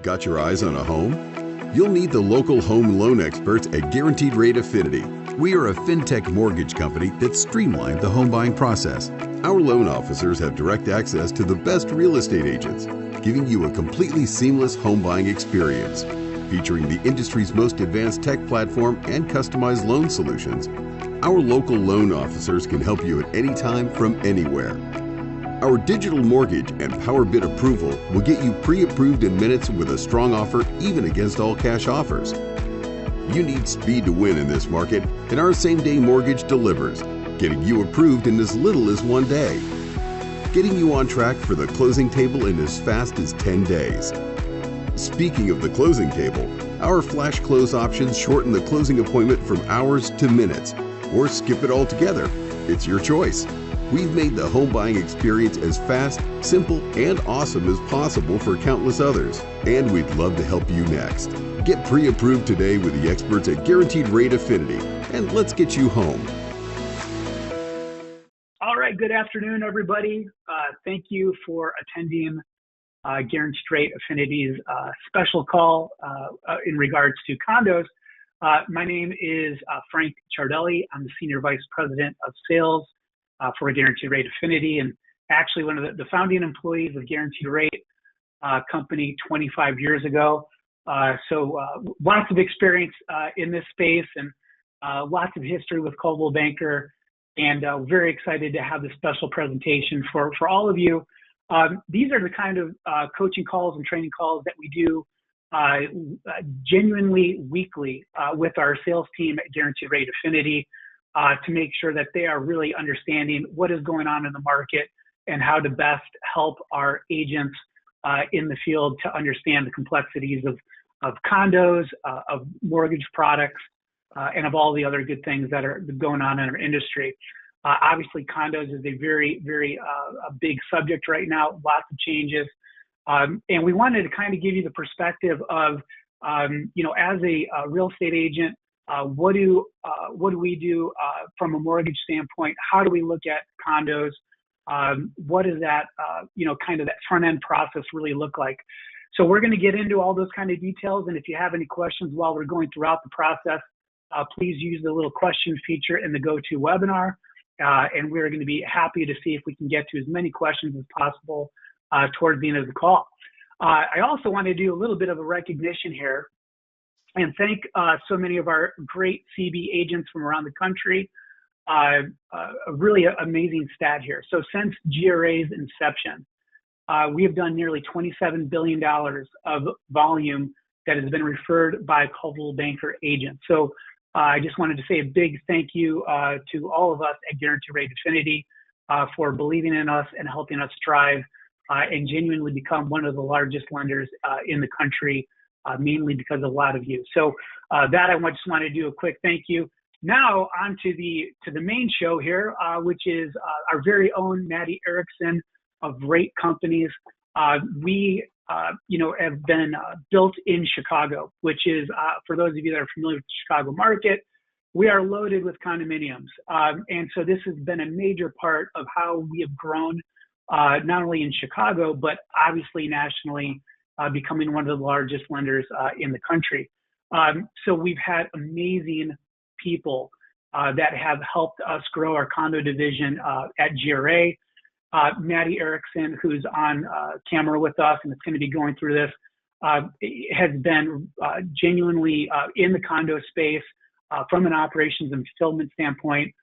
Got your eyes on a home? You'll need the local home loan experts at Guaranteed Rate Affinity. We are a fintech mortgage company that streamlined the home buying process. Our loan officers have direct access to the best real estate agents, giving you a completely seamless home buying experience. Featuring the industry's most advanced tech platform and customized loan solutions, our local loan officers can help you at any time from anywhere. Our digital mortgage and power bid approval will get you pre-approved in minutes with a strong offer even against all cash offers. You need speed to win in this market, and our same-day mortgage delivers, getting you approved in as little as 1 day. Getting you on track for the closing table in as fast as 10 days. Speaking of the closing table, our flash close options shorten the closing appointment from hours to minutes, or skip it altogether. It's your choice. We've made the home buying experience as fast, simple, and awesome as possible for countless others, and we'd love to help you next. Get pre-approved today with the experts at Guaranteed Rate Affinity, and let's get you home. All right, good afternoon, everybody. Thank you for attending Guaranteed Rate Affinity's special call in regards to condos. My name is Frank Ciardelli. I'm the Senior Vice President of Sales for Guaranteed Rate Affinity, and actually one of the founding employees of Guaranteed Rate company 25 years ago. So lots of experience in this space and lots of history with Coldwell Banker, and very excited to have this special presentation for all of you. These are the kind of coaching calls and training calls that we do genuinely weekly with our sales team at Guaranteed Rate Affinity to make sure that they are really understanding what is going on in the market and how to best help our agents in the field to understand the complexities of condos, of mortgage products, and of all the other good things that are going on in our industry. Obviously, condos is a very, very a big subject right now, lots of changes. And we wanted to kind of give you the perspective of, as a real estate agent, what do we do from a mortgage standpoint? How do we look at condos? What does that, kind of that front end process really look like? So we're going to get into all those kind of details. And if you have any questions while we're going throughout the process, please use the little question feature in the GoToWebinar. And we're going to be happy to see if we can get to as many questions as possible towards the end of the call. I also want to do a little bit of a recognition here and thank so many of our great CB agents from around the country. A really amazing stat here. So since GRA's inception, we have done nearly $27 billion of volume that has been referred by Coldwell Banker agents. So I just wanted to say a big thank you to all of us at Guaranteed Rate Affinity for believing in us and helping us strive and genuinely become one of the largest lenders in the country, mainly because of a lot of you. So that I just want to do a quick thank you. Now on to the main show here, which is our very own Maddy Erickson of Rate Companies. We have been built in Chicago, which is, for those of you that are familiar with the Chicago market, we are loaded with condominiums. And so this has been a major part of how we have grown, not only in Chicago, but obviously nationally, becoming one of the largest lenders in the country. So we've had amazing people that have helped us grow our condo division at GRA. Maddy Erickson, who's on camera with us and is going to be going through this, has been genuinely in the condo space from an operations and fulfillment standpoint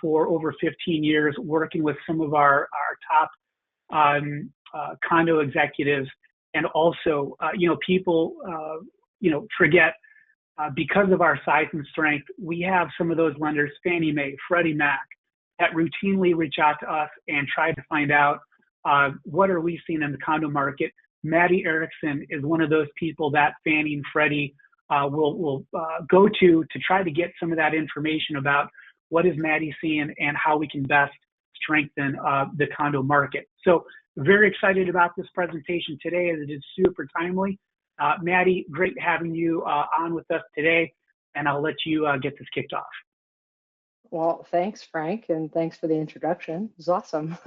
for over 15 years, working with some of our top condo executives. And also, people, forget because of our size and strength, we have some of those lenders, Fannie Mae, Freddie Mac, that routinely reach out to us and try to find out what are we seeing in the condo market. Maddy Erickson is one of those people that Fannie and Freddie will go to try to get some of that information about what is Maddy seeing and how we can best strengthen the condo market. So very excited about this presentation today, as it is super timely. Maddy, great having you on with us today, and I'll let you get this kicked off. Well, thanks, Frank, and thanks for the introduction. It was awesome.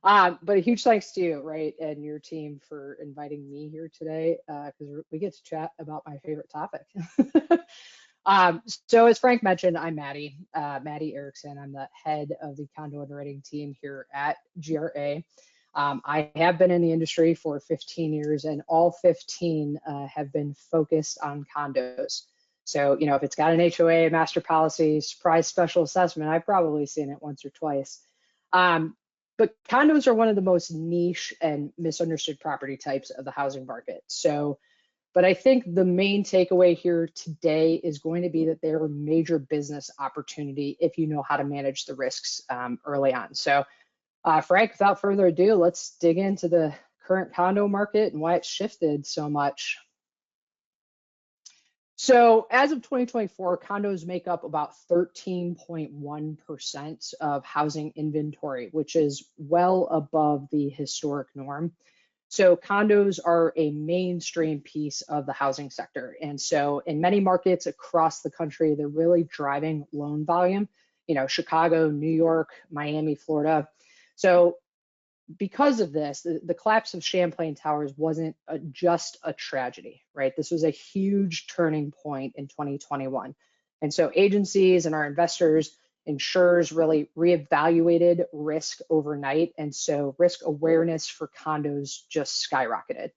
But a huge thanks to you, right, and your team for inviting me here today, because we get to chat about my favorite topic. So as Frank mentioned, I'm Maddy Erickson. I'm the head of the condo underwriting team here at GRA. I have been in the industry for 15 years, and all 15 have been focused on condos. So, if it's got an HOA, master policy, surprise special assessment, I've probably seen it once or twice. But condos are one of the most niche and misunderstood property types of the housing market. But I think the main takeaway here today is going to be that they're a major business opportunity if you know how to manage the risks early on. So, Frank, without further ado, let's dig into the current condo market and why it's shifted so much. So as of 2024, condos make up about 13.1% of housing inventory, which is well above the historic norm. So condos are a mainstream piece of the housing sector. And so in many markets across the country, they're really driving loan volume, Chicago, New York, Miami, Florida. So because of this, the collapse of Champlain Towers wasn't just a tragedy, right? This was a huge turning point in 2021. And so agencies and our investors, insurers really reevaluated risk overnight. And so risk awareness for condos just skyrocketed.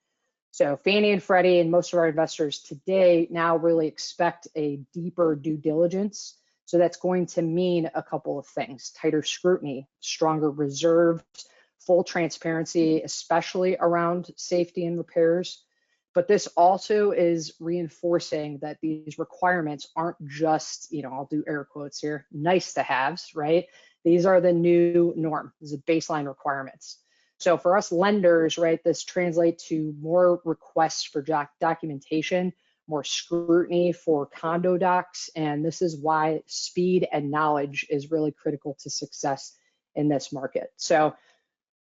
So Fannie and Freddie and most of our investors today now really expect a deeper due diligence. So that's going to mean a couple of things: tighter scrutiny, stronger reserves, full transparency, especially around safety and repairs. But this also is reinforcing that these requirements aren't just, I'll do air quotes here, nice to haves, right? These are the new norm. These are baseline requirements. So for us lenders, right, this translates to more requests for documentation, more scrutiny for condo docs, and this is why speed and knowledge is really critical to success in this market. So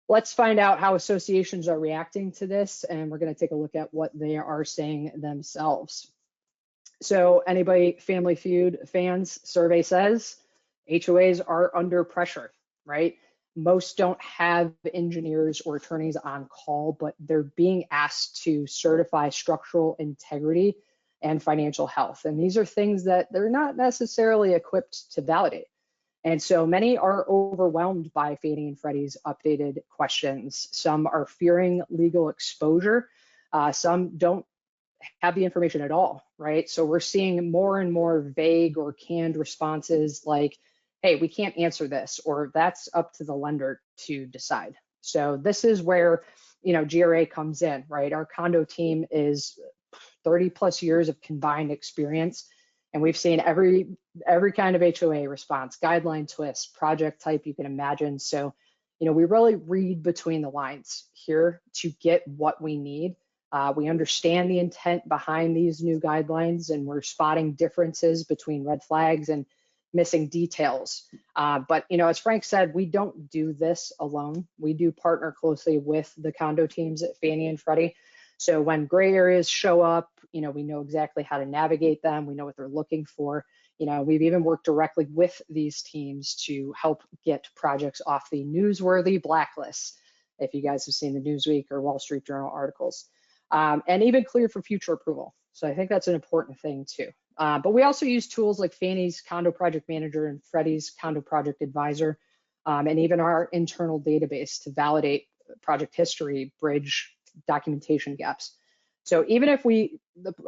let's find out how associations are reacting to this, and we're going to take a look at what they are saying themselves. So anybody Family Feud fans, survey says HOAs are under pressure, right? Most don't have engineers or attorneys on call, but they're being asked to certify structural integrity and financial health. And these are things that they're not necessarily equipped to validate. And so many are overwhelmed by Fannie and Freddie's updated questions. Some are fearing legal exposure. Some don't have the information at all, right? So we're seeing more and more vague or canned responses like, hey, we can't answer this, or that's up to the lender to decide. So this is where, GRA comes in, right? Our condo team is 30 plus years of combined experience. And we've seen every kind of HOA response, guideline twist, project type you can imagine. So, we really read between the lines here to get what we need. We understand the intent behind these new guidelines, and we're spotting differences between red flags and missing details. But, as Frank said, we don't do this alone. We do partner closely with the condo teams at Fannie and Freddie. So when gray areas show up, we know exactly how to navigate them. We know what they're looking for. We've even worked directly with these teams to help get projects off the newsworthy blacklists, if you guys have seen the Newsweek or Wall Street Journal articles, and even clear for future approval. So I think that's an important thing too. But we also use tools like Fannie's Condo Project Manager and Freddie's Condo Project Advisor, and even our internal database to validate project history, bridge documentation gaps. So even if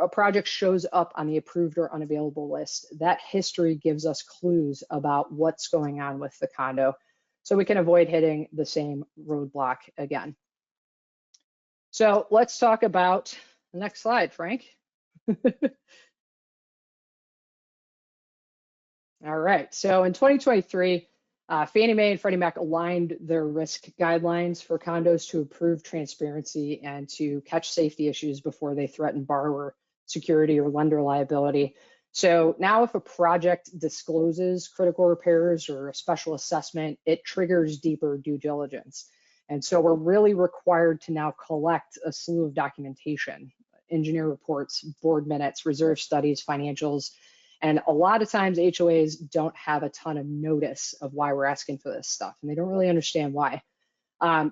a project shows up on the approved or unavailable list, that history gives us clues about what's going on with the condo, so we can avoid hitting the same roadblock again. So let's talk about the next slide, Frank. All right, so in 2023, Fannie Mae and Freddie Mac aligned their risk guidelines for condos to improve transparency and to catch safety issues before they threaten borrower security or lender liability. So now if a project discloses critical repairs or a special assessment, it triggers deeper due diligence. And so we're really required to now collect a slew of documentation, engineer reports, board minutes, reserve studies, financials. And a lot of times HOAs don't have a ton of notice of why we're asking for this stuff, and they don't really understand why.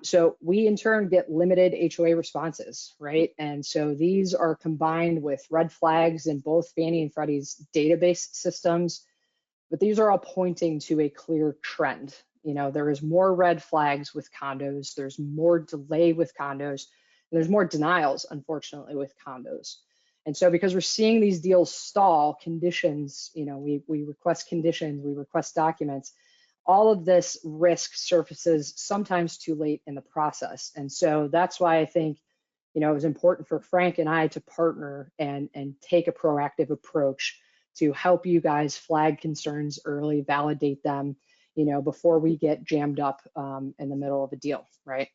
So we in turn get limited HOA responses, right? And so these are combined with red flags in both Fannie and Freddie's database systems, but these are all pointing to a clear trend. There is more red flags with condos, there's more delay with condos, and there's more denials, unfortunately, with condos. And so because we're seeing these deals stall, conditions, we request conditions, we request documents, all of this risk surfaces sometimes too late in the process. And so that's why I think, it was important for Frank and I to partner and take a proactive approach to help you guys flag concerns early, validate them, before we get jammed up in the middle of a deal, right?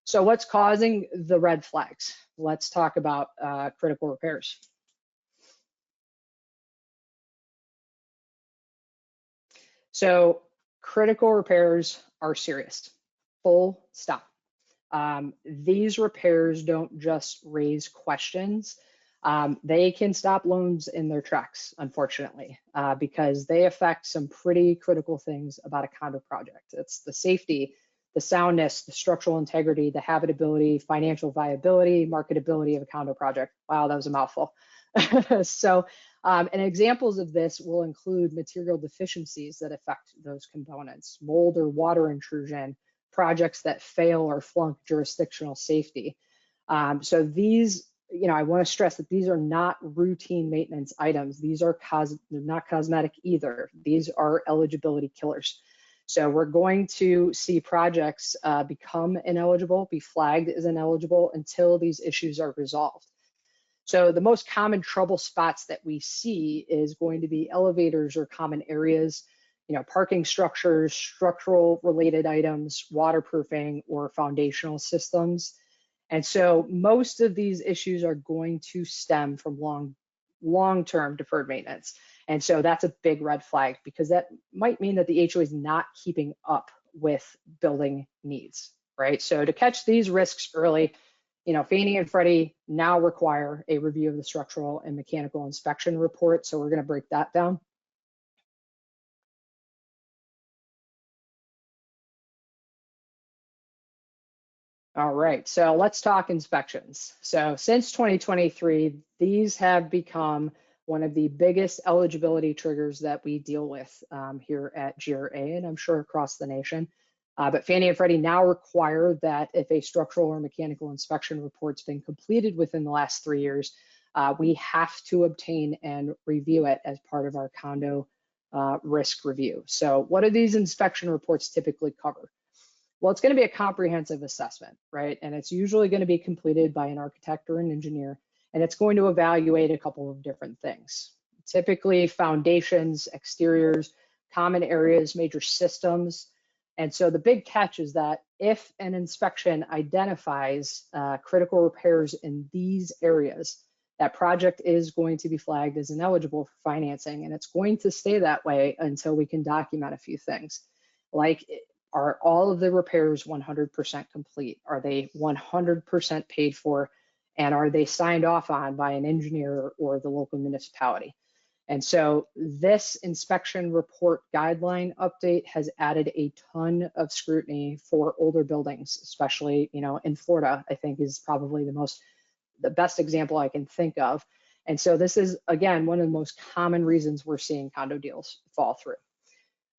So what's causing the red flags? Let's talk about critical repairs. So critical repairs are serious, full stop. These repairs don't just raise questions. They can stop loans in their tracks, unfortunately, because they affect some pretty critical things about a condo project. It's the safety, the soundness, the structural integrity, the habitability, financial viability, marketability of a condo project. Wow, that was a mouthful. So, and examples of this will include material deficiencies that affect those components, mold or water intrusion, projects that fail or flunk jurisdictional safety. So these, I want to stress that these are not routine maintenance items. These are they're not cosmetic either. These are eligibility killers. So we're going to see projects become ineligible, be flagged as ineligible until these issues are resolved. So the most common trouble spots that we see is going to be elevators or common areas, parking structures, structural related items, waterproofing, or foundational systems. And so most of these issues are going to stem from long-term deferred maintenance. And so that's a big red flag, because that might mean that the HOA is not keeping up with building needs, right? So to catch these risks early, Fannie and Freddie now require a review of the structural and mechanical inspection report. So we're going to break that down. All right, so let's talk inspections. So since 2023, these have become one of the biggest eligibility triggers that we deal with here at GRA, and I'm sure across the nation. But Fannie and Freddie now require that if a structural or mechanical inspection report's been completed within the last 3 years, we have to obtain and review it as part of our condo risk review. So what do these inspection reports typically cover? Well, it's going to be a comprehensive assessment, right? And it's usually going to be completed by an architect or an engineer, and it's going to evaluate a couple of different things. Typically foundations, exteriors, common areas, major systems. And so the big catch is that if an inspection identifies critical repairs in these areas, that project is going to be flagged as ineligible for financing, and it's going to stay that way until we can document a few things. Like, are all of the repairs 100% complete? Are they 100% paid for? And are they signed off on by an engineer or the local municipality? And so this inspection report guideline update has added a ton of scrutiny for older buildings, especially, in Florida, I think is probably the best example I can think of. And so this is, again, one of the most common reasons we're seeing condo deals fall through.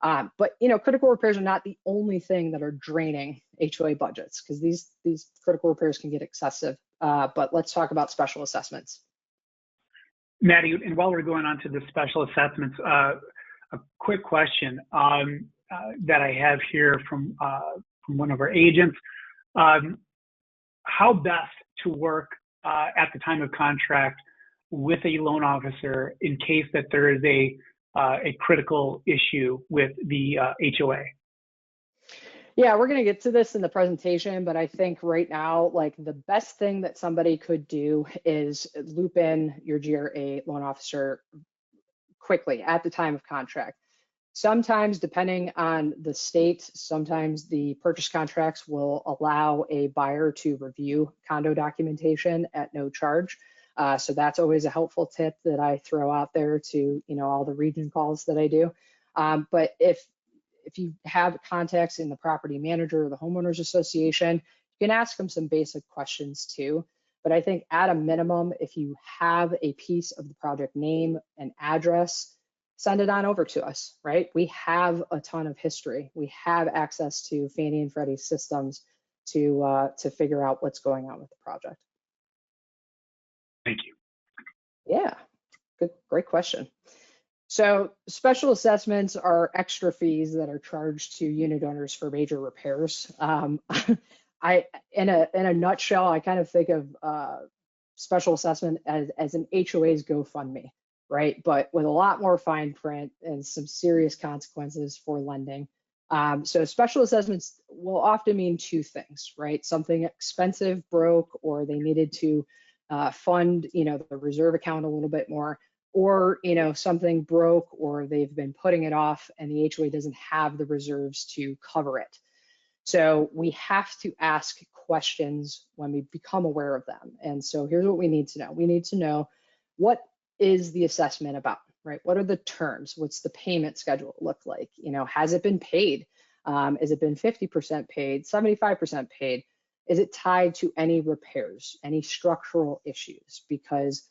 But critical repairs are not the only thing that are draining HOA budgets, because these critical repairs can get excessive. But let's talk about special assessments. Maddy, and while we're going on to the special assessments, a quick question that I have here from one of our agents: how best to work at the time of contract with a loan officer in case that there is a critical issue with the HOA? Yeah, we're going to get to this in the presentation, but I think right now, like, the best thing that somebody could do is loop in your GRA loan officer quickly at the time of contract. Sometimes, depending on the state, sometimes the purchase contracts will allow a buyer to review condo documentation at no charge. So that's always a helpful tip that I throw out there to all the region calls that I do. But if if you have contacts in the property manager or the homeowners association, you can ask them some basic questions too. But I think at a minimum, if you have a piece of the project name and address, send it on over to us, right? We have a ton of history. We have access to Fannie and Freddie systems to figure out what's going on with the project. Thank you. Yeah, great question. So special assessments are extra fees that are charged to unit owners for major repairs. In a nutshell, I kind of think of special assessment as an HOA's GoFundMe, right? But with a lot more fine print and some serious consequences for lending. So special assessments will often mean two things, right? Something expensive broke, or they needed to fund, the reserve account a little bit more, or something broke, or they've been putting it off and the HOA doesn't have the reserves to cover it. So we have to ask questions when we become aware of them. And so here's what we need to know. We need to know, what is the assessment about, right? What are the terms? What's the payment schedule look like? Has it been paid? Has it been 50% paid, 75% paid? Is it tied to any repairs, any structural issues? Because,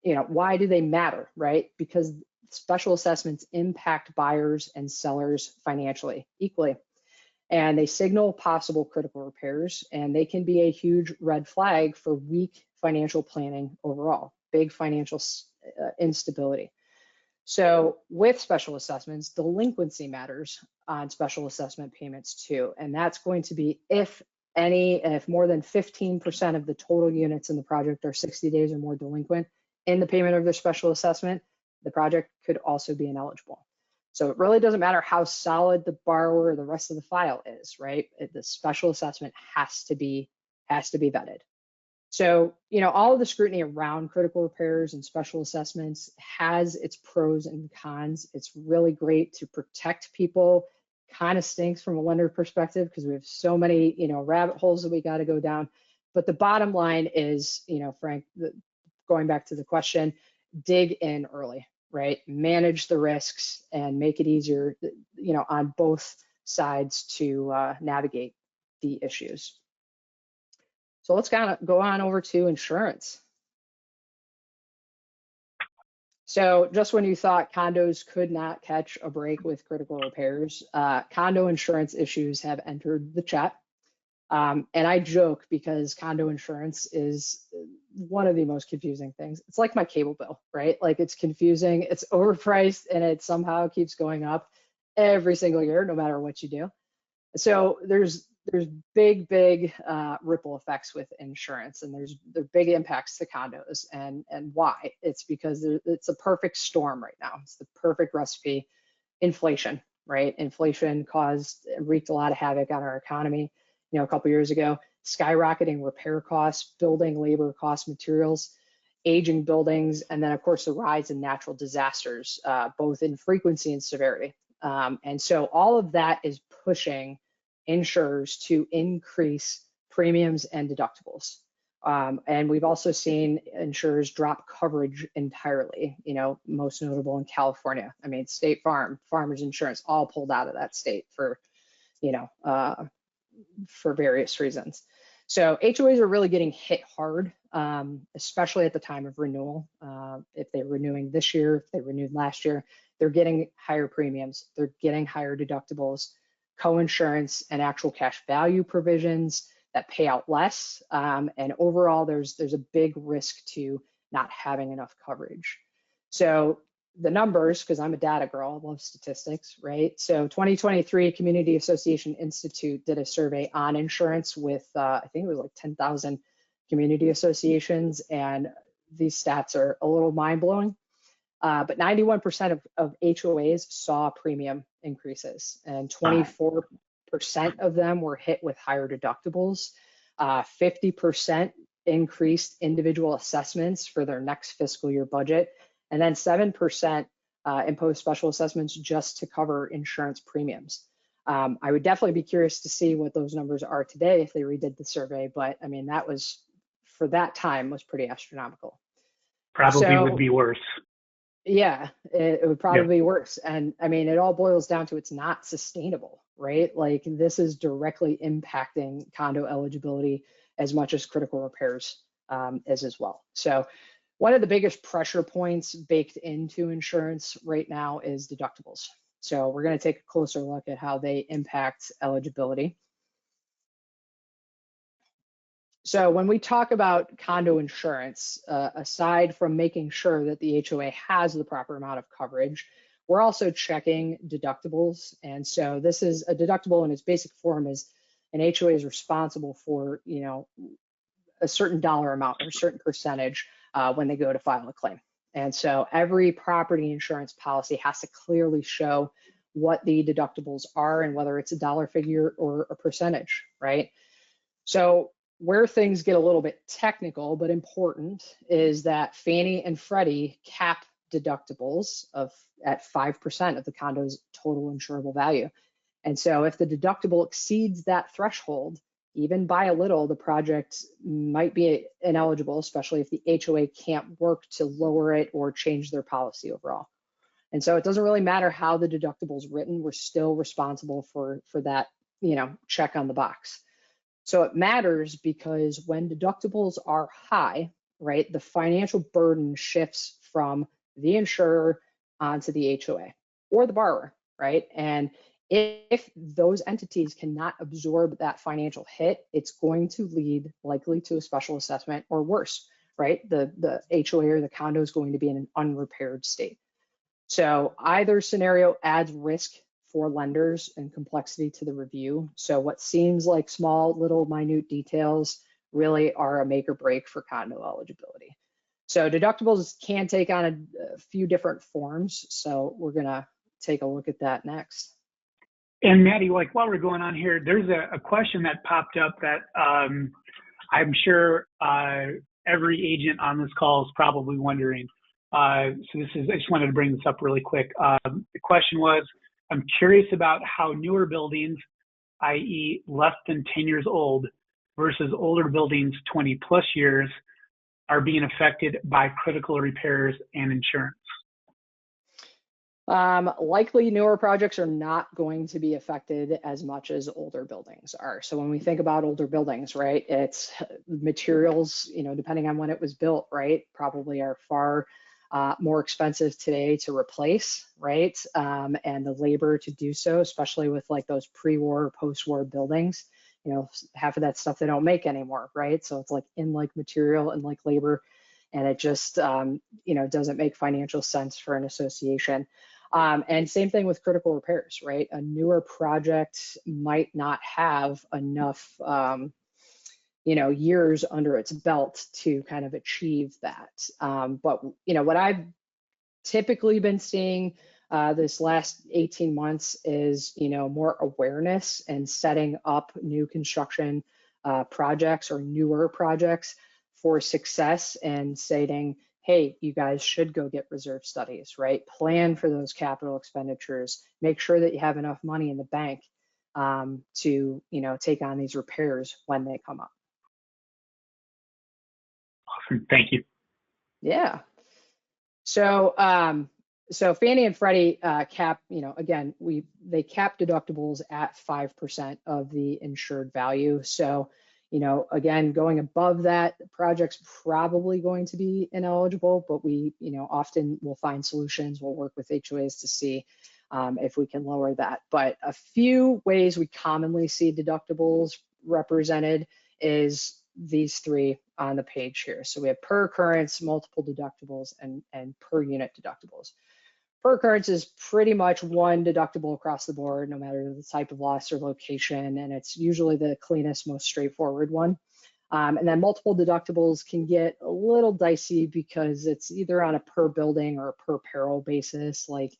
why do they matter, right? Because special assessments impact buyers and sellers financially equally. And they signal possible critical repairs, and they can be a huge red flag for weak financial planning overall, big financial instability. So with special assessments, delinquency matters on special assessment payments too. And that's going to be if more than 15% of the total units in the project are 60 days or more delinquent in the payment of their special assessment, the project could also be ineligible. So it really doesn't matter how solid the borrower or the rest of the file is, right? The special assessment has to be vetted. So, all of the scrutiny around critical repairs and special assessments has its pros and cons. It's really great to protect people. Kind of stinks from a lender perspective because we have so many, rabbit holes that we got to go down. But the bottom line is, Frank, going back to the question, dig in early, right? Manage the risks and make it easier, on both sides to navigate the issues. So let's kind of go on over to insurance. So just when you thought condos could not catch a break with critical repairs, condo insurance issues have entered the chat. And I joke because condo insurance is one of the most confusing things. It's like my cable bill, right? Like, it's confusing, it's overpriced, and it somehow keeps going up every single year, no matter what you do. So there's big ripple effects with insurance, and there are big impacts to condos. And why? It's because it's a perfect storm right now. It's the perfect recipe. Inflation, right? Inflation wreaked a lot of havoc on our economy. A couple years ago, skyrocketing repair costs, building labor costs, materials, aging buildings, and then of course the rise in natural disasters, both in frequency and severity. And so all of that is pushing insurers to increase premiums and deductibles. And we've also seen insurers drop coverage entirely, most notable in California. I mean, State Farm, Farmers Insurance, all pulled out of that state for various reasons. So HOAs are really getting hit hard, especially at the time of renewal. If they're renewing this year, if they renewed last year, they're getting higher premiums, they're getting higher deductibles, co-insurance and actual cash value provisions that pay out less. And overall, there's a big risk to not having enough coverage. So the numbers, because I'm a data girl, I love statistics, right? So 2023 Community Association Institute did a survey on insurance with, I think it was like 10,000 community associations, and these stats are a little mind-blowing. But 91% of HOAs saw premium increases, and 24% of them were hit with higher deductibles. 50% increased individual assessments for their next fiscal year budget. And then 7% imposed special assessments just to cover insurance premiums. I would definitely be curious to see what those numbers are today if they redid the survey, but I mean, that was, for that time, was pretty astronomical. Probably would be worse. Yeah, it would Yeah. probably be worse. And I mean, it all boils down to it's not sustainable, right? Like this is directly impacting condo eligibility as much as critical repairs is as well. So one of the biggest pressure points baked into insurance right now is deductibles. So we're going to take a closer look at how they impact eligibility. So when we talk about condo insurance, aside from making sure that the HOA has the proper amount of coverage, we're also checking deductibles. And so this is a deductible in its basic form is an HOA is responsible for, a certain dollar amount or a certain percentage when they go to file a claim. And so every property insurance policy has to clearly show what the deductibles are and whether it's a dollar figure or a percentage, right? So where things get a little bit technical but important is that Fannie and Freddie cap deductibles at 5% of the condo's total insurable value. And so if the deductible exceeds that threshold, even by a little, the project might be ineligible, especially if the HOA can't work to lower it or change their policy overall. And so it doesn't really matter how the deductible is written, we're still responsible for that, check on the box. So it matters because when deductibles are high, right, the financial burden shifts from the insurer onto the HOA or the borrower, right? And if those entities cannot absorb that financial hit, it's going to lead likely to a special assessment or worse, right? The HOA or the condo is going to be in an unrepaired state. So either scenario adds risk for lenders and complexity to the review. So what seems like small, little, minute details really are a make or break for condo eligibility. So deductibles can take on a few different forms. So we're gonna take a look at that next. And Maddy, like while we're going on here, there's a question that popped up that I'm sure every agent on this call is probably wondering. So I just wanted to bring this up really quick. The question was, I'm curious about how newer buildings, i.e. less than 10 years old versus older buildings 20 plus years are being affected by critical repairs and insurance. Likely newer projects are not going to be affected as much as older buildings are. So when we think about older buildings, right, it's materials, depending on when it was built, right, probably are far more expensive today to replace, right? And the labor to do so, especially with like those pre-war, post-war buildings, half of that stuff they don't make anymore, right? So it's like in like material and like labor, and it just, doesn't make financial sense for an association. And same thing with critical repairs, right? A newer project might not have enough, years under its belt to kind of achieve that. But what I've typically been seeing this last 18 months is, more awareness and setting up new construction projects or newer projects for success and saying, hey, you guys should go get reserve studies, right? Plan for those capital expenditures. Make sure that you have enough money in the bank to, take on these repairs when they come up. Awesome, thank you. Yeah. So, so Fannie and Freddie cap, again, they cap deductibles at 5% of the insured value. So, again, going above that, the project's probably going to be ineligible, but we, often will find solutions. We'll work with HOAs to see if we can lower that. But a few ways we commonly see deductibles represented is these three on the page here. So we have per occurrence, multiple deductibles, and per unit deductibles. Per occurrence is pretty much one deductible across the board, no matter the type of loss or location, and it's usually the cleanest, most straightforward one. And then multiple deductibles can get a little dicey because it's either on a per building or a per peril basis, like,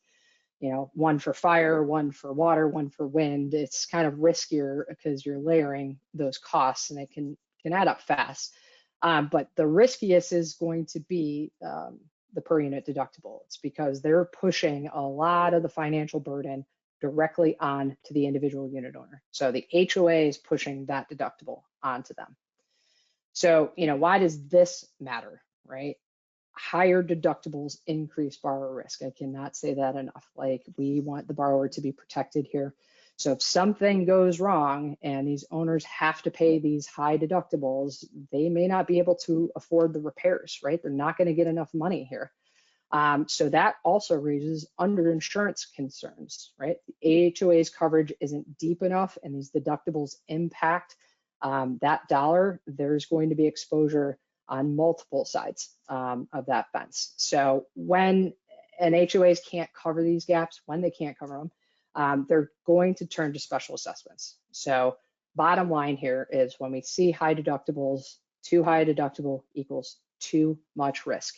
one for fire, one for water, one for wind. It's kind of riskier because you're layering those costs and it can add up fast. But the riskiest is going to be the per unit deductible. It's because they're pushing a lot of the financial burden directly on to the individual unit owner. So the HOA is pushing that deductible onto them. So, why does this matter, right? higher deductibles increase borrower risk. I cannot say that enough. Like, we want the borrower to be protected here. So if something goes wrong and these owners have to pay these high deductibles, they may not be able to afford the repairs, right? They're not going to get enough money here. So that also raises underinsurance concerns, right? The AHOA's coverage isn't deep enough and these deductibles impact that dollar. There's going to be exposure on multiple sides of that fence. So when HOAs can't cover these gaps, when they can't cover them, they're going to turn to special assessments. So bottom line here is, when we see high deductibles, too high deductible equals too much risk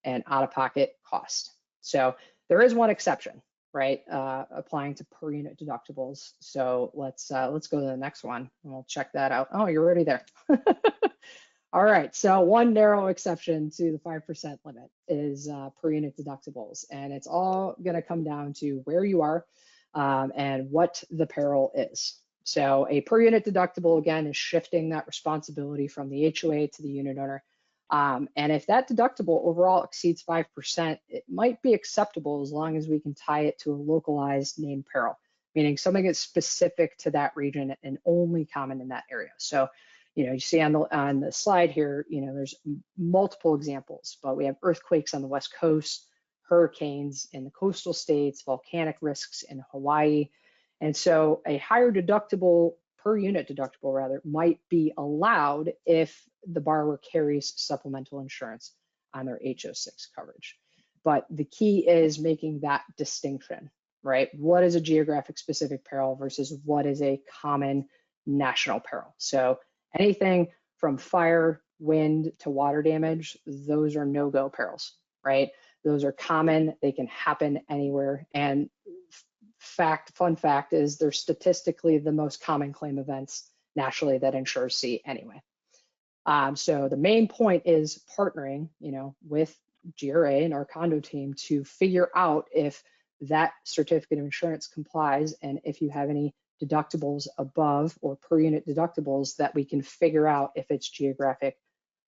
and out-of-pocket cost. So there is one exception, right? Applying to per unit deductibles. So let's go to the next one and we'll check that out. Oh, you're already there. All right, so one narrow exception to the 5% limit is per unit deductibles, and it's all going to come down to where you are and what the peril is. So a per unit deductible, again, is shifting that responsibility from the HOA to the unit owner. And if that deductible overall exceeds 5%, it might be acceptable as long as we can tie it to a localized named peril, meaning something that's specific to that region and only common in that area. So, you see on the slide here, there's multiple examples, but we have earthquakes on the West Coast, hurricanes in the coastal states, volcanic risks in Hawaii. And so a higher deductible, per unit deductible rather, might be allowed if the borrower carries supplemental insurance on their HO6 coverage. But the key is making that distinction, right? What is a geographic specific peril versus what is a common national peril? So anything from fire, wind to water damage, those are no-go perils, right? Those are common, they can happen anywhere. And fun fact is, they're statistically the most common claim events nationally that insurers see anyway. So the main point is partnering, with GRA and our condo team to figure out if that certificate of insurance complies and if you have any deductibles above or per unit deductibles that we can figure out if it's geographic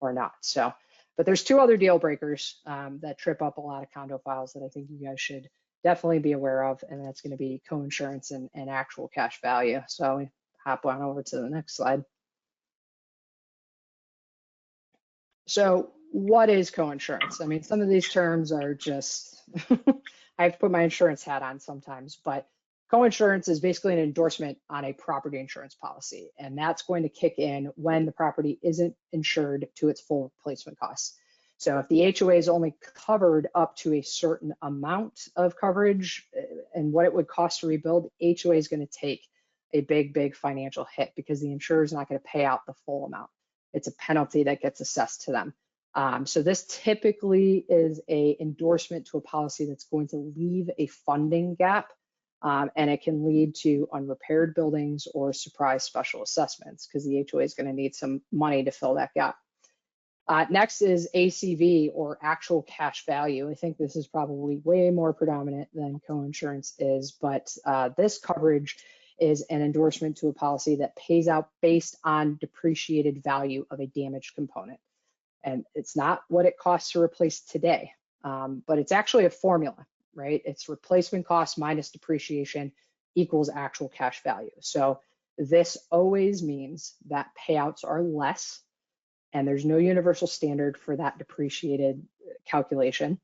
or not. So, but there's two other deal breakers that trip up a lot of condo files that I think you guys should definitely be aware of, and that's going to be coinsurance and actual cash value. So we hop on over to the next slide. So what is coinsurance? I mean, some of these terms are just, I have to put my insurance hat on sometimes, but coinsurance is basically an endorsement on a property insurance policy, and that's going to kick in when the property isn't insured to its full replacement costs. So if the HOA is only covered up to a certain amount of coverage and what it would cost to rebuild, HOA is going to take a big financial hit because the insurer is not going to pay out the full amount. It's a penalty that gets assessed to them. So this typically is an endorsement to a policy that's going to leave a funding gap, and it can lead to unrepaired buildings or surprise special assessments because the HOA is going to need some money to fill that gap. Next is ACV, or actual cash value. I think this is probably way more predominant than coinsurance is, but this coverage is an endorsement to a policy that pays out based on depreciated value of a damaged component. And it's not what it costs to replace today, but it's actually a formula, right? It's replacement cost minus depreciation equals actual cash value. So this always means that payouts are less, and there's no universal standard for that depreciated calculation.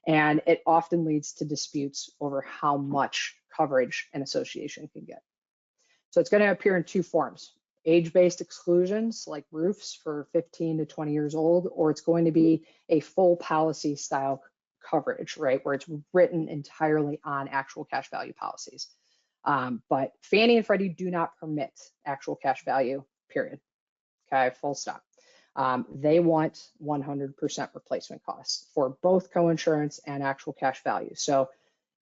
And it often leads to disputes over how much coverage an association can get. So it's going to appear in two forms: age-based exclusions like roofs for 15 to 20 years old, or it's going to be a full policy style coverage, right, where it's written entirely on actual cash value policies. But Fannie and Freddie do not permit actual cash value, period. Okay, full stop. They want 100% replacement costs for both coinsurance and actual cash value. So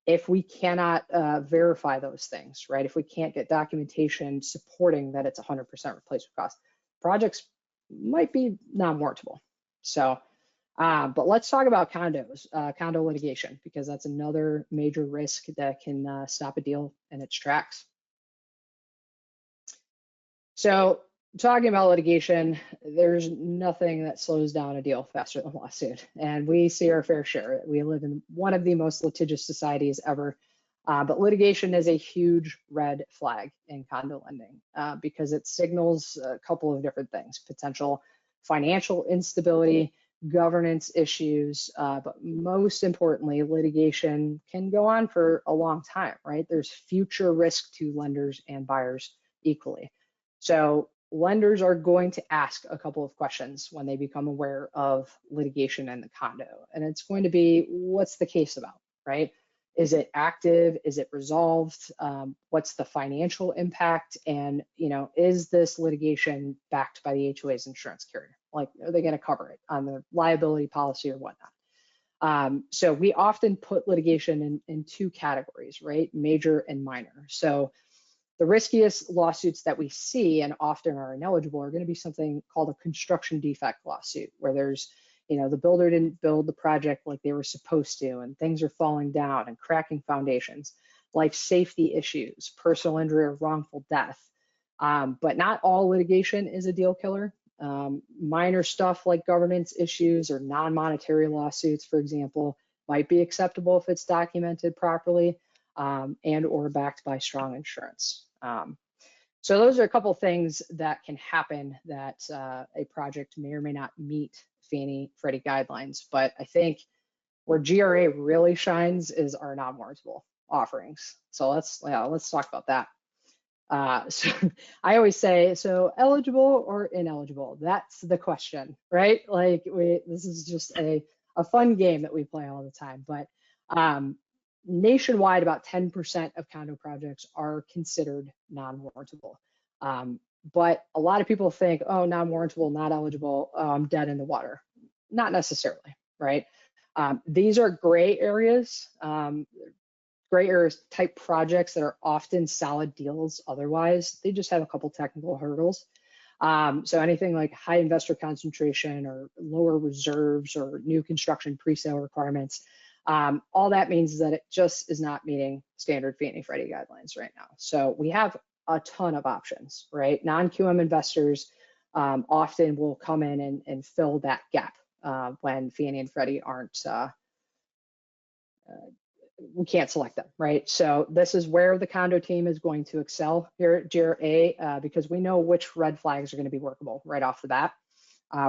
if we cannot verify those things, right, if we can't get documentation supporting that it's 100% replacement cost, projects might be non-warrantable. So, but let's talk about condos, condo litigation, because that's another major risk that can stop a deal in its tracks. So talking about litigation, there's nothing that slows down a deal faster than a lawsuit. And we see our fair share. We live in one of the most litigious societies ever. But litigation is a huge red flag in condo lending because it signals a couple of different things: potential financial instability, governance issues, but most importantly, litigation can go on for a long time, right? There's future risk to lenders and buyers equally. So lenders are going to ask a couple of questions when they become aware of litigation in the condo. And it's going to be, what's the case about, right? Is it active? Is it resolved? What's the financial impact? And, is this litigation backed by the HOA's insurance carrier? Like, are they going to cover it on the liability policy or whatnot? So we often put litigation in two categories, right? Major and minor. So the riskiest lawsuits that we see and often are ineligible are going to be something called a construction defect lawsuit, where there's, the builder didn't build the project like they were supposed to, and things are falling down and cracking foundations, life safety issues, personal injury or wrongful death. But not all litigation is a deal killer. Minor stuff like governance issues or non-monetary lawsuits, for example, might be acceptable if it's documented properly and or backed by strong insurance. So those are a couple things that can happen that a project may or may not meet Fannie Freddie guidelines. But I think where GRA really shines is our non-warrantable offerings. So let's talk about that. So I always say, so eligible or ineligible? That's the question, right? Like this is just a fun game that we play all the time. But nationwide, about 10% of condo projects are considered non-warrantable. But a lot of people think, oh, non-warrantable, not eligible, I'm dead in the water. Not necessarily, right? These are gray areas type projects that are often solid deals otherwise. They just have a couple technical hurdles. So anything like high investor concentration or lower reserves or new construction pre-sale requirements, all that means is that it just is not meeting standard Fannie Freddie guidelines right now. So we have a ton of options, right? Non-QM investors often will come in and fill that gap when Fannie and Freddie aren't, we can't select them, right? So this is where the condo team is going to excel here at GRA because we know which red flags are going to be workable right off the bat.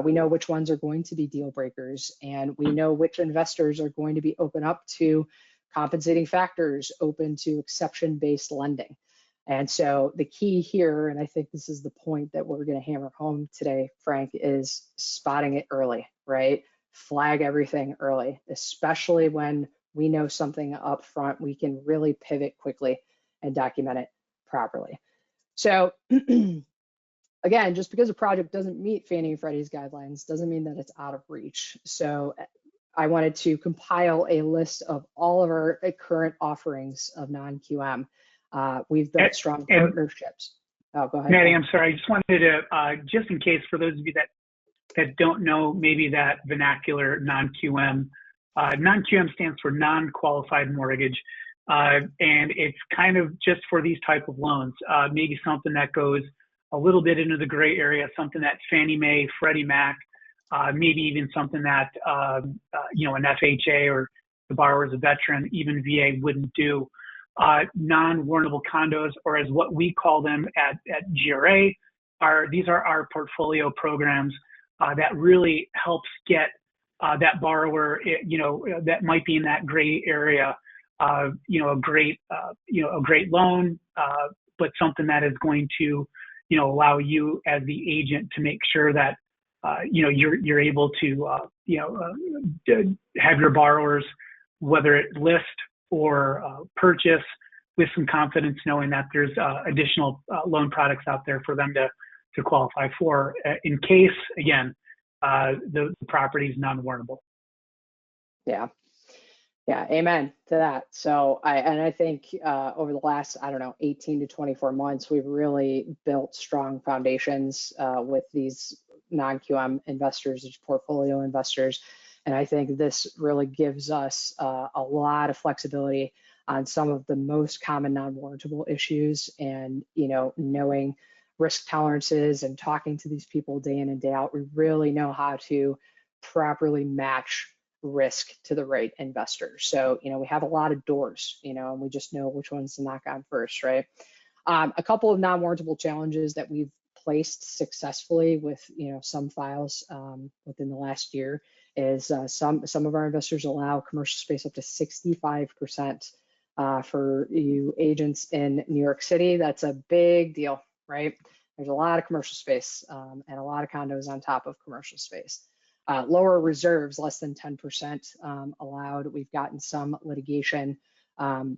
We know which ones are going to be deal breakers, and we know which investors are going to be open up to compensating factors, open to exception-based lending. And so the key here, and I think this is the point that we're going to hammer home today, Frank, is spotting it early, right? Flag everything early, especially when we know something up front. We can really pivot quickly and document it properly. So again, just because a project doesn't meet Fannie and Freddie's guidelines doesn't mean that it's out of reach. So I wanted to compile a list of all of our current offerings of non-QM. We've built strong partnerships. Oh, go ahead. Maddy, I'm sorry. I just wanted to, just in case for those of you that don't know maybe that vernacular non-QM, non-QM stands for non-qualified mortgage. And it's kind of just for these type of loans, maybe something that goes a little bit into the gray area, something that Fannie Mae, Freddie Mac, maybe even something that, an FHA or the borrower is a veteran, even VA wouldn't do. Non-warrantable condos, or as what we call them at GRA, these are our portfolio programs that really helps get that borrower, that might be in that gray area, a great loan, but something that is going to, allow you as the agent to make sure that, you're able to, have your borrowers, whether it list or purchase, with some confidence, knowing that there's additional loan products out there for them to qualify for, in case, again, the property is non-warrantable. Yeah, amen to that. So I think over the last, 18 to 24 months, we've really built strong foundations with these non-QM investors, portfolio investors. And I think this really gives us a lot of flexibility on some of the most common non-warrantable issues, and knowing risk tolerances and talking to these people day in and day out, we really know how to properly match risk to the right investor. So, we have a lot of doors, and we just know which ones to knock on first, right? A couple of non-warrantable challenges that we've placed successfully with, some files within the last year is some of our investors allow commercial space up to 65%. For you agents in New York City, that's a big deal, right? There's a lot of commercial space and a lot of condos on top of commercial space. Lower reserves, less than 10% allowed. We've gotten some litigation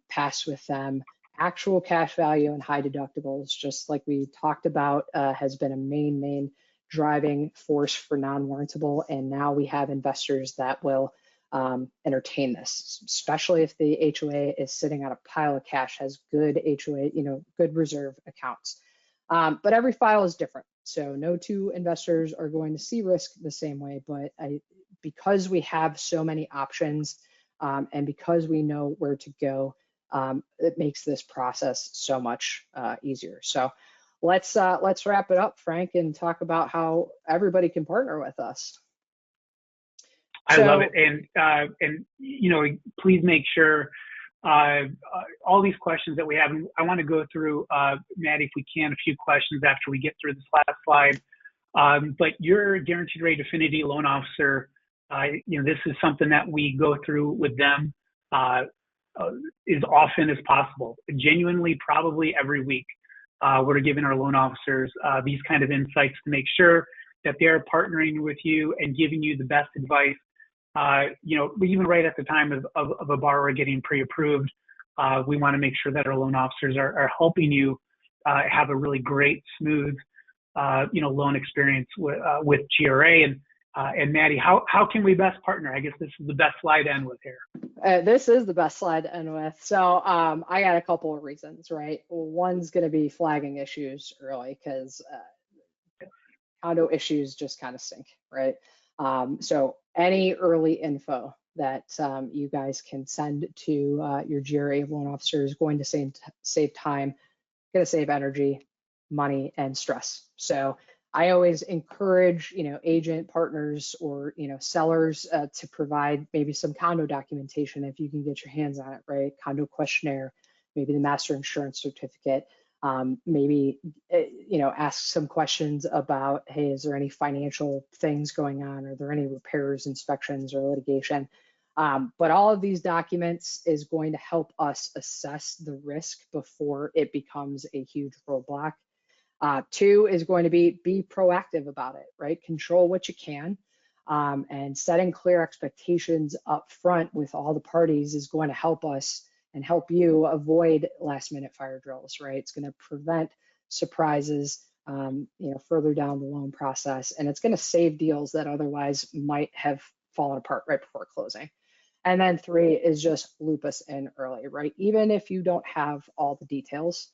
passed with them. Actual cash value and high deductibles, just like we talked about, has been a main driving force for non-warrantable. And now we have investors that will entertain this, especially if the HOA is sitting on a pile of cash, has good HOA, good reserve accounts. But every file is different. So no two investors are going to see risk the same way, but because we have so many options and because we know where to go, it makes this process so much easier. So let's wrap it up, Frank, and talk about how everybody can partner with us. I love it, and please make sure all these questions that we have. I want to go through, Maddy, if we can, a few questions after we get through this last slide. But your Guaranteed Rate Affinity loan officer, this is something that we go through with them as often as possible. Genuinely, probably every week, we're giving our loan officers these kind of insights to make sure that they're partnering with you and giving you the best advice. Even right at the time of a borrower getting pre-approved, we want to make sure that our loan officers are helping you have a really great, smooth, loan experience with GRA. And Maddy, how can we best partner? I guess this is the best slide to end with here. This is the best slide to end with. So I got a couple of reasons, right? One's going to be flagging issues early because condo issues just kind of stink, right? So any early info that you guys can send to your GRA loan officer is going to save time, going to save energy, money, and stress. So I always encourage, agent partners or, sellers to provide maybe some condo documentation if you can get your hands on it, right? Condo questionnaire, maybe the master insurance certificate. Maybe, ask some questions about, hey, is there any financial things going on? Are there any repairs, inspections, or litigation? But all of these documents is going to help us assess the risk before it becomes a huge roadblock. Two is going to be proactive about it, right? Control what you can. And setting clear expectations up front with all the parties is going to help us and help you avoid last minute fire drills, right? It's going to prevent surprises, further down the loan process, and it's going to save deals that otherwise might have fallen apart right before closing. And then three is just loop us in early, right? Even if you don't have all the details,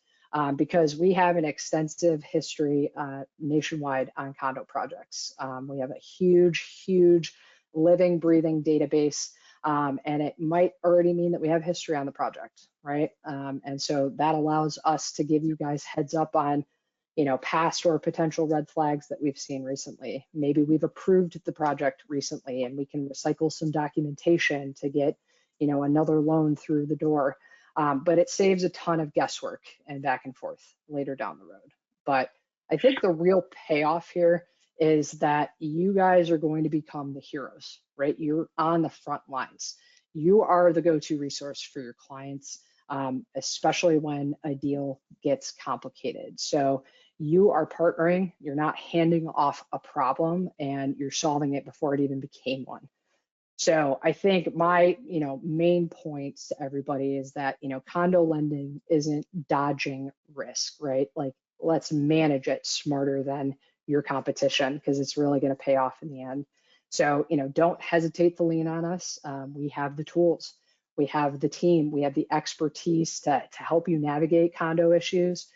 because we have an extensive history nationwide on condo projects. We have a huge living, breathing database. And it might already mean that we have history on the project, right? And so that allows us to give you guys heads up on, past or potential red flags that we've seen recently. Maybe we've approved the project recently and we can recycle some documentation to get, another loan through the door. But it saves a ton of guesswork and back and forth later down the road. But I think the real payoff here is that you guys are going to become the heroes, right? You're on the front lines. You are the go-to resource for your clients, especially when a deal gets complicated. So you are partnering, you're not handing off a problem, and you're solving it before it even became one. So I think my, main points to everybody is that, condo lending isn't dodging risk, right? Like, let's manage it smarter than your competition because it's really going to pay off in the end. So, don't hesitate to lean on us. We have the tools, we have the team, we have the expertise to help you navigate condo issues.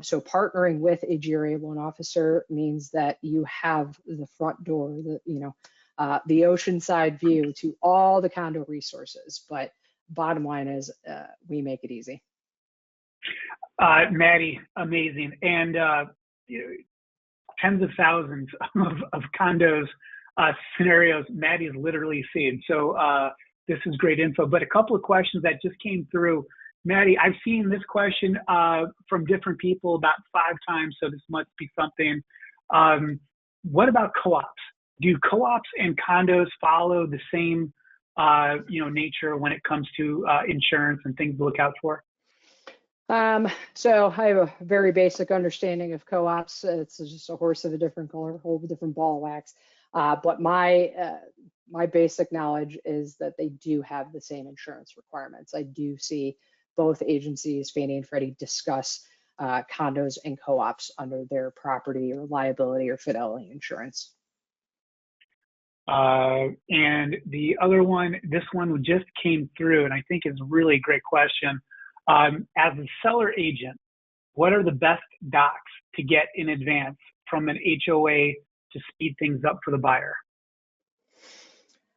So partnering with a GRA loan officer means that you have the front door, the oceanside view to all the condo resources. But bottom line is we make it easy. Maddy, amazing. And tens of thousands of condos scenarios Maddy has literally seen. So this is great info. But a couple of questions that just came through. Maddy, I've seen this question from different people about 5 times, so this must be something. What about co-ops? Do co-ops and condos follow the same nature when it comes to insurance and things to look out for? So I have a very basic understanding of co-ops. It's just a horse of a different color, whole different ball of wax. But my basic knowledge is that they do have the same insurance requirements. I do see both agencies, Fannie and Freddie, discuss condos and co-ops under their property or liability or fidelity insurance. And the other one, this one just came through, and I think is really a great question. As a seller agent, what are the best docs to get in advance from an HOA to speed things up for the buyer?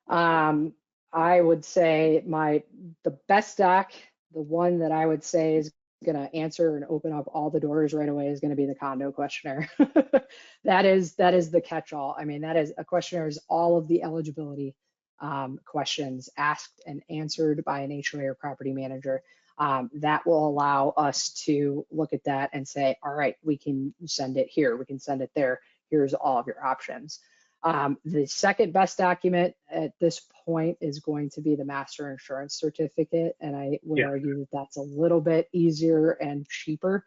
I would say the best doc, the one that I would say is going to answer and open up all the doors right away, is going to be the condo questionnaire. That is the catch-all. I mean, that is a questionnaire is all of the eligibility questions asked and answered by an HOA or property manager. That will allow us to look at that and say, all right, we can send it here, we can send it there. Here's all of your options. The second best document at this point is going to be the master insurance certificate. And I would argue that that's a little bit easier and cheaper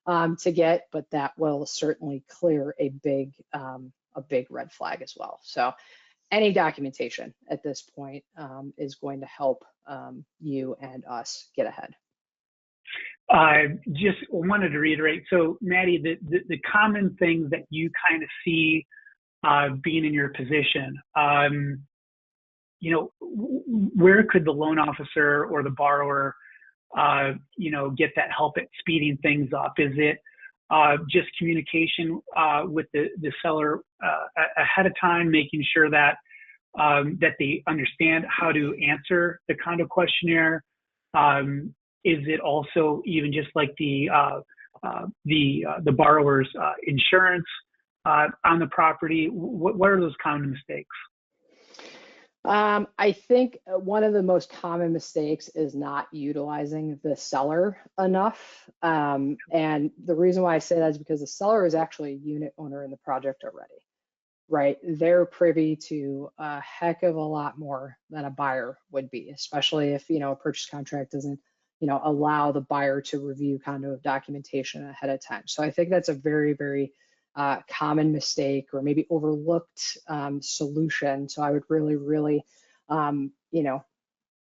to get, but that will certainly clear a big red flag as well. So any documentation at this point is going to help you and us get ahead. I just wanted to reiterate. So Maddy, the common things that you kind of see being in your position, where could the loan officer or the borrower, get that help at speeding things up? Is it just communication with the seller ahead of time, making sure that that they understand how to answer the condo questionnaire? Is it also even just like the borrower's insurance on the property? What are those common mistakes? I think one of the most common mistakes is not utilizing the seller enough. And the reason why I say that is because the seller is actually a unit owner in the project already, right? They're privy to a heck of a lot more than a buyer would be, especially if, a purchase contract doesn't, allow the buyer to review condo documentation ahead of time. So I think that's a very, very common mistake or maybe overlooked solution. So I would really, really,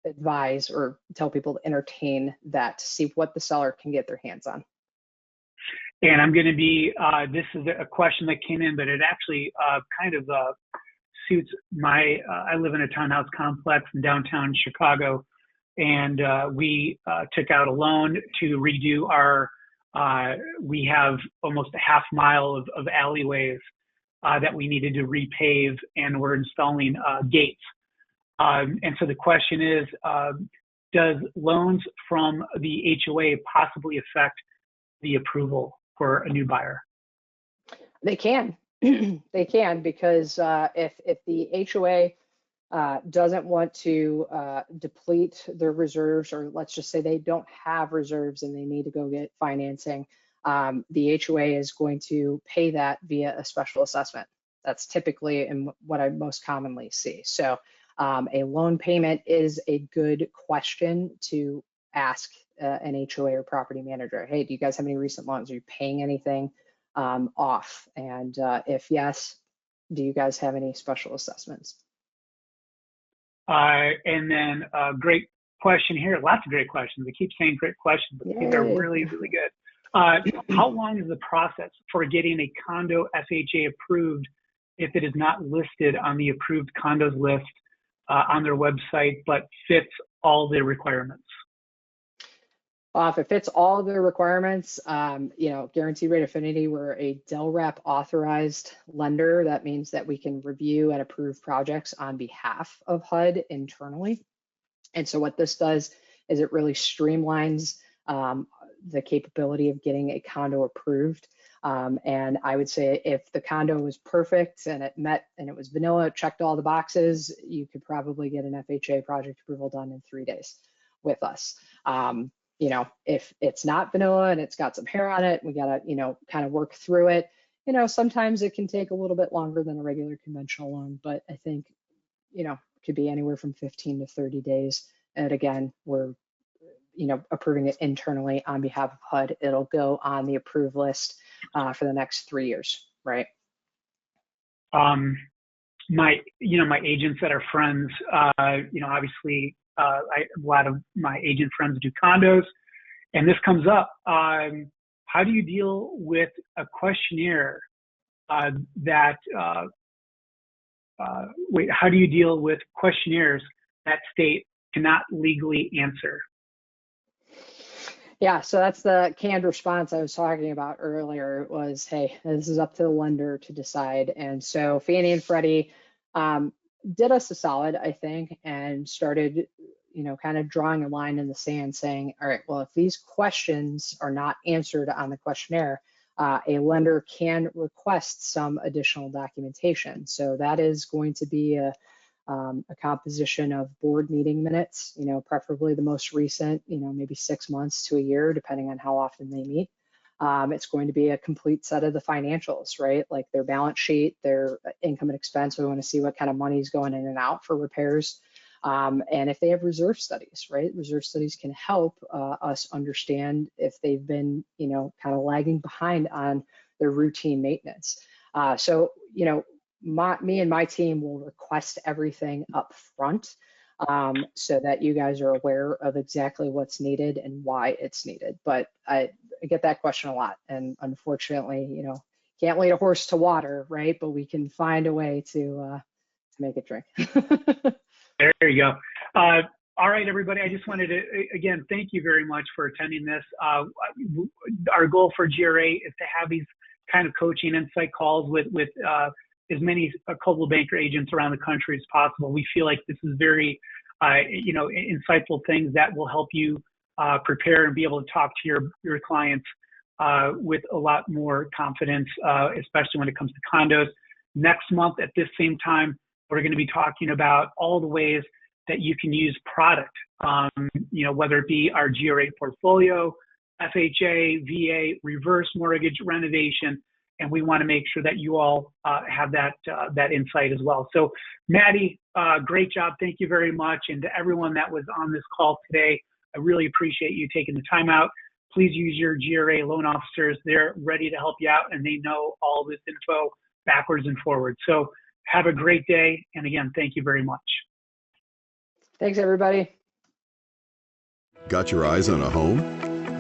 advise or tell people to entertain that to see what the seller can get their hands on. And I'm going to be, this is a question that came in, but it actually kind of suits I live in a townhouse complex in downtown Chicago, and we took out a loan to redo we have almost a half mile of alleyways that we needed to repave, and we're installing gates. And so the question is, does loans from the HOA possibly affect the approval for a new buyer? They can. They can, because if the HOA doesn't want to deplete their reserves, or let's just say they don't have reserves and they need to go get financing, the HOA is going to pay that via a special assessment. That's typically what I most commonly see. So a loan payment is a good question to ask an HOA or property manager. Hey, do you guys have any recent loans? Are you paying anything off? And if yes, do you guys have any special assessments? And then a great question here. Lots of great questions. I keep saying great questions, but these are really, really good. How long is the process for getting a condo FHA approved if it is not listed on the approved condos list on their website, but fits all the requirements? If it fits all the requirements, Guaranteed Rate Affinity, we're a DELRAP authorized lender. That means that we can review and approve projects on behalf of HUD internally. And so what this does is it really streamlines the capability of getting a condo approved. And I would say if the condo was perfect and it was vanilla, it checked all the boxes, you could probably get an FHA project approval done in 3 days with us. If it's not vanilla and it's got some hair on it, we gotta, kind of work through it. Sometimes it can take a little bit longer than a regular conventional loan, but I think, it could be anywhere from 15 to 30 days. And again, we're, approving it internally on behalf of HUD. It'll go on the approved list for the next 3 years, right? My agents that are friends, obviously, a lot of my agent friends do condos, and this comes up. How do you deal with a questionnaire how do you deal with questionnaires that state cannot legally answer? Yeah, so that's the canned response I was talking about earlier. It was, hey, this is up to the lender to decide. And so Fannie and Freddie did us a solid, I think, and started, kind of drawing a line in the sand saying, all right, well, if these questions are not answered on the questionnaire, a lender can request some additional documentation. So that is going to be a composition of board meeting minutes, preferably the most recent, maybe 6 months to a year, depending on how often they meet. It's going to be a complete set of the financials, right? Like their balance sheet, their income and expense. We want to see what kind of money is going in and out for repairs. And if they have reserve studies, right? Reserve studies can help us understand if they've been, kind of lagging behind on their routine maintenance. Me and my team will request everything up front so that you guys are aware of exactly what's needed and why it's needed. But I get that question a lot, and unfortunately, can't lead a horse to water, right? But we can find a way to make it drink. There you go. All right, everybody. I just wanted to, again, thank you very much for attending this. Our goal for GRA is to have these kind of coaching insight calls with as many Coldwell Banker agents around the country as possible. We feel like this is very, insightful things that will help you prepare and be able to talk to your clients with a lot more confidence, especially when it comes to condos. Next month at this same time, we're going to be talking about all the ways that you can use product, whether it be our GRA portfolio, FHA, VA, reverse mortgage, renovation, and we want to make sure that you all have that insight as well. So, Maddy, great job. Thank you very much. And to everyone that was on this call today, I really appreciate you taking the time out. Please use your GRA loan officers. They're ready to help you out, and they know all this info backwards and forwards. So have a great day. And again, thank you very much. Thanks, everybody. Got your eyes on a home?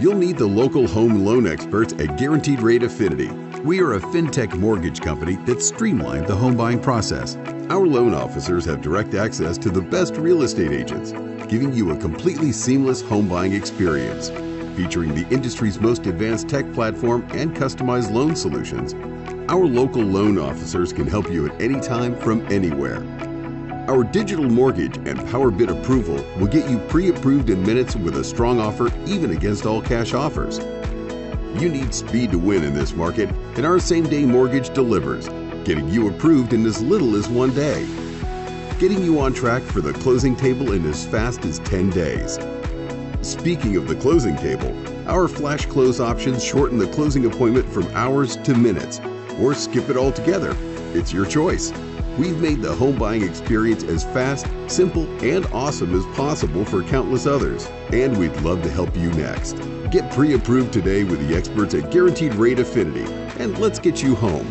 You'll need the local home loan experts at Guaranteed Rate Affinity. We are a fintech mortgage company that streamlined the home buying process. Our loan officers have direct access to the best real estate agents, giving you a completely seamless home buying experience. Featuring the industry's most advanced tech platform and customized loan solutions, our local loan officers can help you at any time from anywhere. Our digital mortgage and power bid approval will get you pre-approved in minutes with a strong offer even against all cash offers. You need speed to win in this market, and our same-day mortgage delivers, getting you approved in as little as 1 day. Getting you on track for the closing table in as fast as 10 days. Speaking of the closing table, our flash close options shorten the closing appointment from hours to minutes, or skip it altogether. It's your choice. We've made the home buying experience as fast, simple, and awesome as possible for countless others, and we'd love to help you next. Get pre-approved today with the experts at Guaranteed Rate Affinity, and let's get you home.